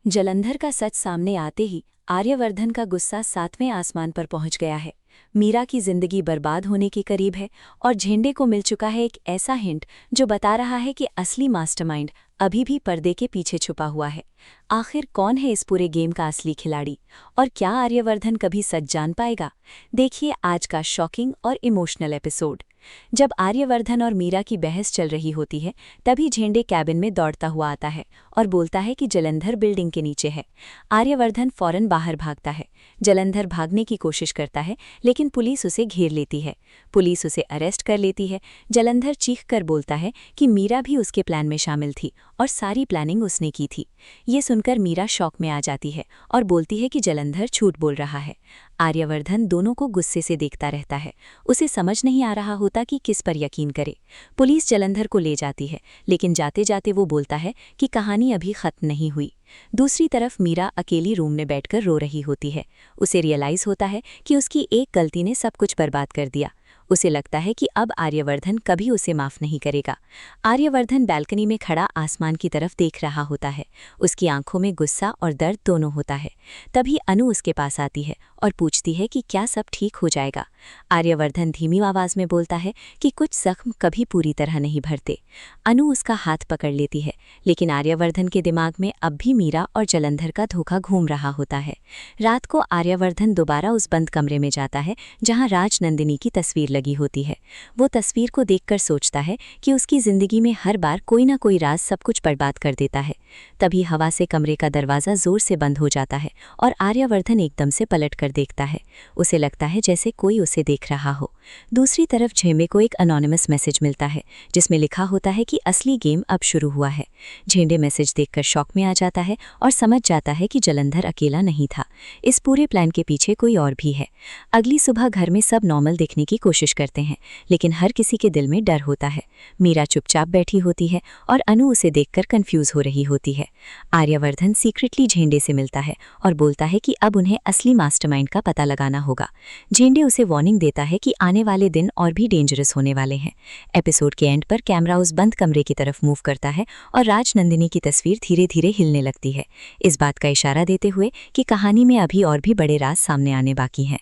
जलंधर का सच सामने आते ही आर्यवर्धन का गुस्सा 7वें आसमान पर पहुंच गया है। मीरा की जिंदगी बर्बाद होने के करीब है और झेंडे को मिल चुका है एक ऐसा हिंट जो बता रहा है कि असली मास्टरमाइंड अभी भी पर्दे के पीछे छुपा हुआ है। आखिर कौन है इस पूरे गेम का असली खिलाड़ी और क्या आर्यवर्धन कभी सच जान पाएगा? देखिए आज का शॉकिंग और इमोशनल एपिसोड। जब आर्यवर्धन और मीरा की बहस चल रही होती है तभी झेंडे कैबिन में दौड़ता हुआ आता है और बोलता है कि जलंधर बिल्डिंग के नीचे है। आर्यवर्धन फौरन बाहर भागता है। जलंधर भागने की कोशिश करता है लेकिन पुलिस उसे घेर लेती है। पुलिस उसे अरेस्ट कर लेती है। जलंधर चीख कर बोलता है कि मीरा भी उसके प्लान में शामिल थी और सारी प्लानिंग उसने की थी। ये सुनकर मीरा शॉक में आ जाती है और बोलती है कि जलंधर झूठ बोल रहा है। आर्यवर्धन दोनों को गुस्से से देखता रहता है। उसे समझ नहीं आ रहा होता कि किस पर यकीन करे। पुलिस जलंधर को ले जाती है लेकिन जाते जाते वो बोलता है कि कहानी अभी खत्म नहीं हुई। दूसरी तरफ मीरा अकेली रूम में बैठकर रो रही होती है। उसे रियलाइज होता है कि उसकी एक गलती ने सब कुछ बर्बाद कर दिया। उसे लगता है कि अब आर्यवर्धन कभी उसे माफ नहीं करेगा। आर्यवर्धन बैल्कनी में खड़ा आसमान की तरफ देख रहा होता है। उसकी आंखों में गुस्सा और दर्द दोनों होता है। तभी अनु उसके पास आती है और पूछती है कि क्या सब ठीक हो जाएगा। आर्यवर्धन धीमी आवाज में बोलता है कि कुछ जख्म कभी पूरी तरह नहीं भरते। अनु उसका हाथ पकड़ लेती है लेकिन आर्यवर्धन के दिमाग में अब भी मीरा और जलंधर का धोखा घूम रहा होता है। रात को आर्यवर्धन दोबारा उस बंद कमरे में जाता है जहां राजनंदिनी की तस्वीर लगी होती है। वो तस्वीर को देखकर सोचता है कि उसकी जिंदगी में हर बार कोई ना कोई राज सब कुछ बर्बाद कर देता है। तभी हवा से कमरे का दरवाज़ा जोर से बंद हो जाता है और आर्यवर्धन एकदम से पलट कर देखता है। उसे लगता है जैसे कोई उसे देख रहा हो। दूसरी तरफ झेंडे को एक अनोनिमस मैसेज मिलता है जिसमें लिखा होता है कि असली गेम अब शुरू हुआ है। झेंडे मैसेज देखकर शॉक में आ जाता है और समझ जाता है कि जलंधर अकेला नहीं था। इस पूरे प्लान के पीछे कोई और भी है। अगली सुबह घर में सब नॉर्मल दिखने की कोशिश करते हैं लेकिन हर किसी के दिल में डर होता है। मीरा चुपचाप बैठी होती है और अनु उसे देखकर कंफ्यूज हो रही होती है। आर्यवर्धन सीक्रेटली झेंडे से मिलता है और बोलता है कि अब उन्हें असली मास्टरमाइंड का पता लगाना होगा। झेंडे उसे वार्निंग देता है कि आने वाले दिन और भी डेंजरस होने वाले हैं। एपिसोड के एंड पर कैमरा उस बंद कमरे की तरफ मूव करता है और राजनंदिनी की तस्वीर धीरे धीरे हिलने लगती है, इस बात का इशारा देते हुए कि कहानी में अभी और भी बड़े राज सामने आने बाकी हैं।